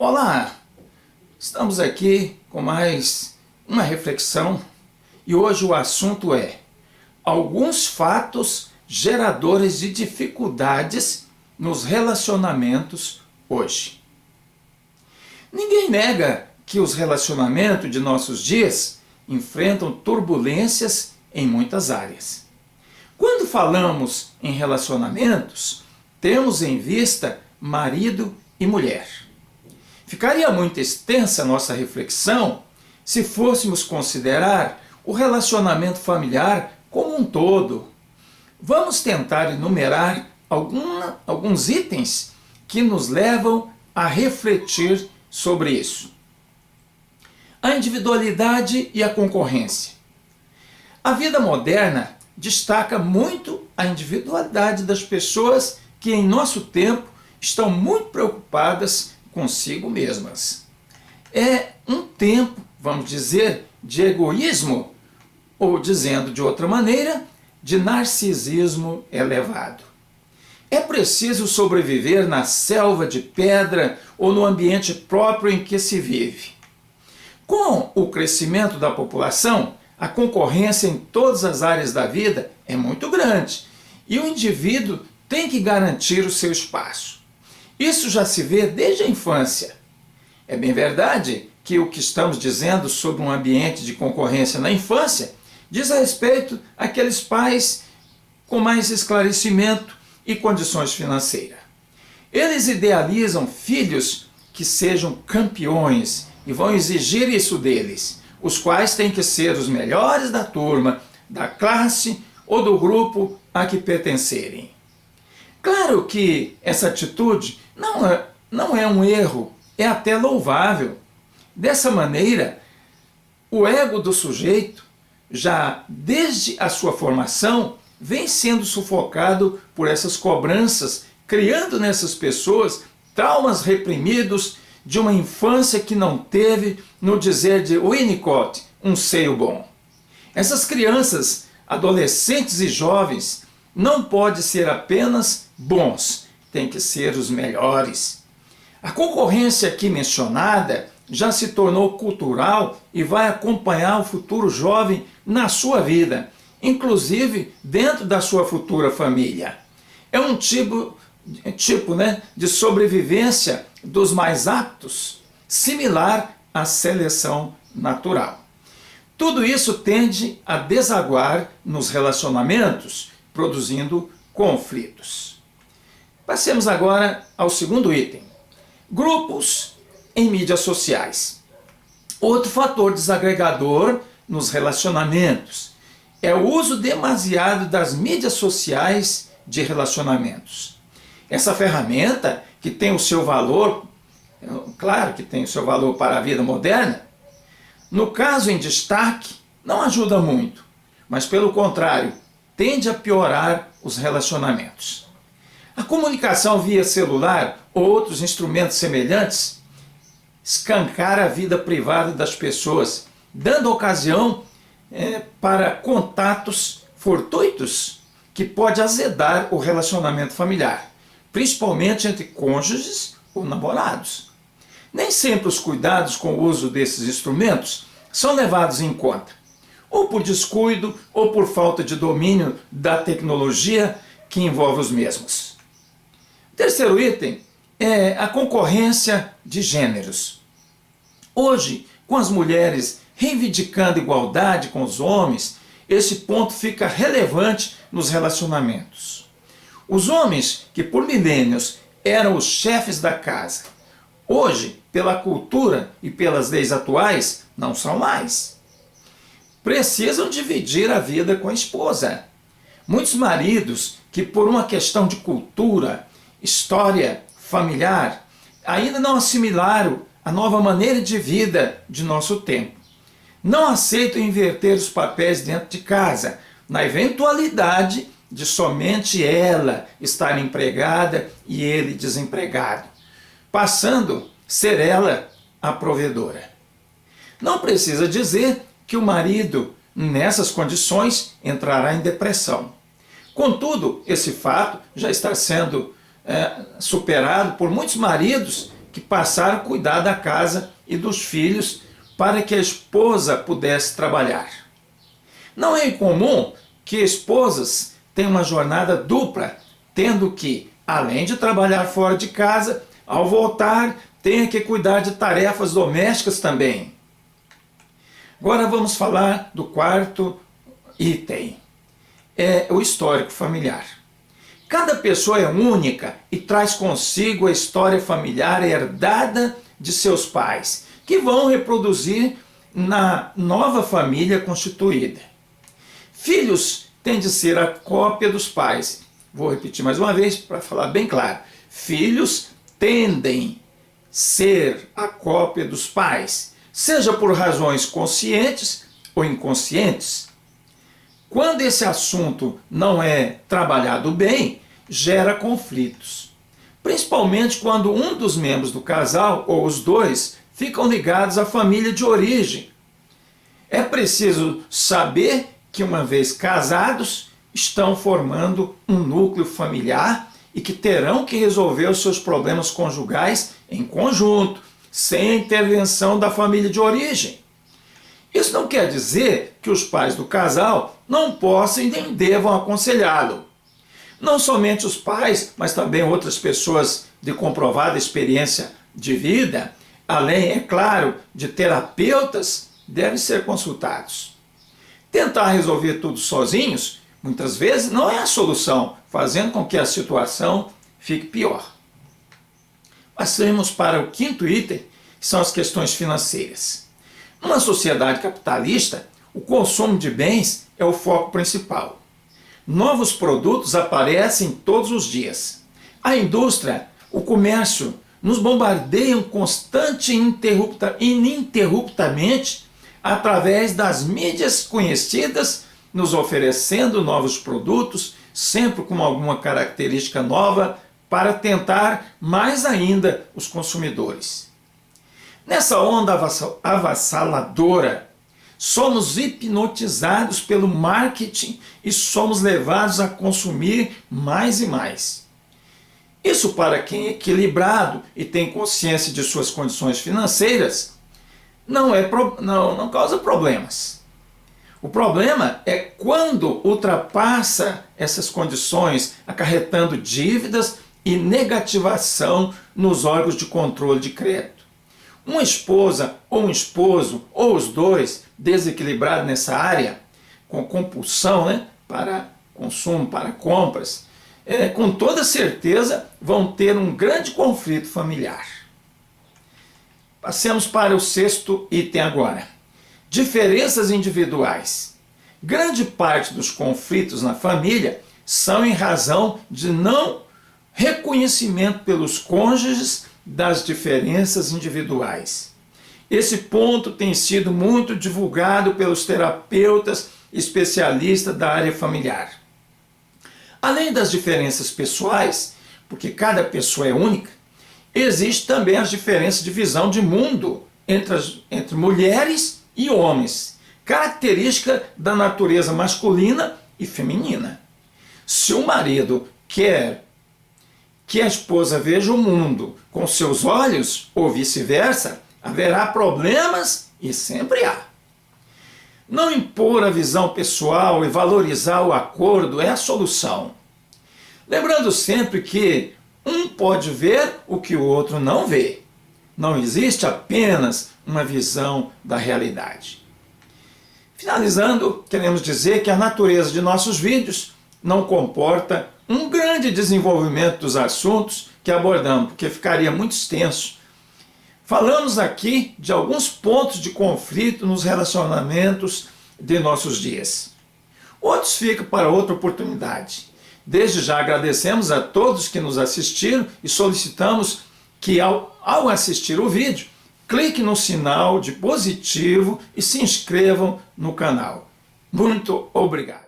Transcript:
Olá, estamos aqui com mais uma reflexão e hoje o assunto é alguns fatos geradores de dificuldades nos relacionamentos hoje. Ninguém nega que os relacionamentos de nossos dias enfrentam turbulências em muitas áreas. Quando falamos em relacionamentos, temos em vista marido e mulher. Ficaria muito extensa a nossa reflexão se fôssemos considerar o relacionamento familiar como um todo. Vamos tentar enumerar alguns itens que nos levam a refletir sobre isso. A individualidade e a concorrência. A vida moderna destaca muito a individualidade das pessoas que em nosso tempo estão muito preocupadas consigo mesmas. É um tempo, vamos dizer, de egoísmo, ou dizendo de outra maneira, de narcisismo elevado. É preciso sobreviver na selva de pedra ou no ambiente próprio em que se vive. Com o crescimento da população, a concorrência em todas as áreas da vida é muito grande e o indivíduo tem que garantir o seu espaço. Isso já se vê desde a infância. É bem verdade que o que estamos dizendo sobre um ambiente de concorrência na infância diz a respeito àqueles pais com mais esclarecimento e condições financeiras. Eles idealizam filhos que sejam campeões e vão exigir isso deles, os quais têm que ser os melhores da turma, da classe ou do grupo a que pertencerem. Claro que essa atitude não é um erro, é até louvável. Dessa maneira, o ego do sujeito, já desde a sua formação, vem sendo sufocado por essas cobranças, criando nessas pessoas traumas reprimidos de uma infância que não teve, no dizer de Winnicott, um seio bom. Essas crianças, adolescentes e jovens não podem ser apenas bons, tem que ser os melhores. A concorrência aqui mencionada já se tornou cultural e vai acompanhar o futuro jovem na sua vida, inclusive dentro da sua futura família. É um tipo de sobrevivência dos mais aptos, similar à seleção natural. Tudo isso tende a desaguar nos relacionamentos, produzindo conflitos. Passemos agora ao segundo item. Grupos em mídias sociais. Outro fator desagregador nos relacionamentos é o uso demasiado das mídias sociais de relacionamentos. Essa ferramenta, que tem o seu valor, claro que tem o seu valor para a vida moderna, no caso em destaque, não ajuda muito, mas pelo contrário, tende a piorar os relacionamentos. A comunicação via celular ou outros instrumentos semelhantes escancara a vida privada das pessoas, dando ocasião para contatos fortuitos que pode azedar o relacionamento familiar, principalmente entre cônjuges ou namorados. Nem sempre os cuidados com o uso desses instrumentos são levados em conta, ou por descuido ou por falta de domínio da tecnologia que envolve os mesmos. Terceiro item é a concorrência de gêneros. Hoje, com as mulheres reivindicando igualdade com os homens, esse ponto fica relevante nos relacionamentos. Os homens, que por milênios eram os chefes da casa, hoje, pela cultura e pelas leis atuais, não são mais. Precisam dividir a vida com a esposa. Muitos maridos que, por uma questão de cultura, história familiar, ainda não assimilaram a nova maneira de vida de nosso tempo. Não aceitam inverter os papéis dentro de casa, na eventualidade de somente ela estar empregada e ele desempregado, passando a ser ela a provedora. Não precisa dizer que o marido, nessas condições, entrará em depressão. Contudo, esse fato já está sendo superado por muitos maridos que que passaram a cuidar da casa e dos filhos para que a esposa pudesse trabalhar. Não é incomum que esposas tenham uma jornada dupla, tendo que, além de trabalhar fora de casa, ao voltar, tenha que cuidar de tarefas domésticas também. Agora vamos falar do quarto item, é o histórico familiar. Cada pessoa é única e traz consigo a história familiar herdada de seus pais, que vão reproduzir na nova família constituída. Filhos têm de ser a cópia dos pais. Vou repetir mais uma vez para falar bem claro. Filhos tendem a ser a cópia dos pais, seja por razões conscientes ou inconscientes. Quando esse assunto não é trabalhado bem, gera conflitos. Principalmente quando um dos membros do casal, ou os dois, ficam ligados à família de origem. É preciso saber que, uma vez casados, estão formando um núcleo familiar e que terão que resolver os seus problemas conjugais em conjunto, sem a intervenção da família de origem. Isso não quer dizer que os pais do casal não possam e nem devam aconselhá-lo. Não somente os pais, mas também outras pessoas de comprovada experiência de vida, além, é claro, de terapeutas, devem ser consultados. Tentar resolver tudo sozinhos, muitas vezes, não é a solução, fazendo com que a situação fique pior. Passemos para o quinto item, que são as questões financeiras. Numa sociedade capitalista, o consumo de bens é o foco principal. Novos produtos aparecem todos os dias. A indústria, o comércio, nos bombardeiam constante e ininterruptamente através das mídias conhecidas, nos oferecendo novos produtos, sempre com alguma característica nova, para tentar mais ainda os consumidores. Nessa onda avassaladora, somos hipnotizados pelo marketing e somos levados a consumir mais e mais. Isso, para quem é equilibrado e tem consciência de suas condições financeiras, não causa problemas. O problema é quando ultrapassa essas condições, acarretando dívidas e negativação nos órgãos de controle de crédito. Uma esposa ou um esposo, ou os dois, desequilibrados nessa área, com compulsão, para consumo, para compras, com toda certeza vão ter um grande conflito familiar. Passemos para o sexto item agora. Diferenças individuais. Grande parte dos conflitos na família são em razão de não reconhecimento pelos cônjuges das diferenças individuais. Esse ponto tem sido muito divulgado pelos terapeutas especialistas da área familiar. Além das diferenças pessoais, porque cada pessoa é única, existe também as diferenças de visão de mundo entre mulheres e homens, característica da natureza masculina e feminina. Se o marido quer que a esposa veja o mundo com seus olhos, ou vice-versa, haverá problemas e sempre há. Não impor a visão pessoal e valorizar o acordo é a solução. Lembrando sempre que um pode ver o que o outro não vê. Não existe apenas uma visão da realidade. Finalizando, queremos dizer que a natureza de nossos vídeos não comporta um grande desenvolvimento dos assuntos que abordamos, porque ficaria muito extenso. Falamos aqui de alguns pontos de conflito nos relacionamentos de nossos dias. Outros ficam para outra oportunidade. Desde já agradecemos a todos que nos assistiram e solicitamos que ao assistir o vídeo, clique no sinal de positivo e se inscrevam no canal. Muito obrigado.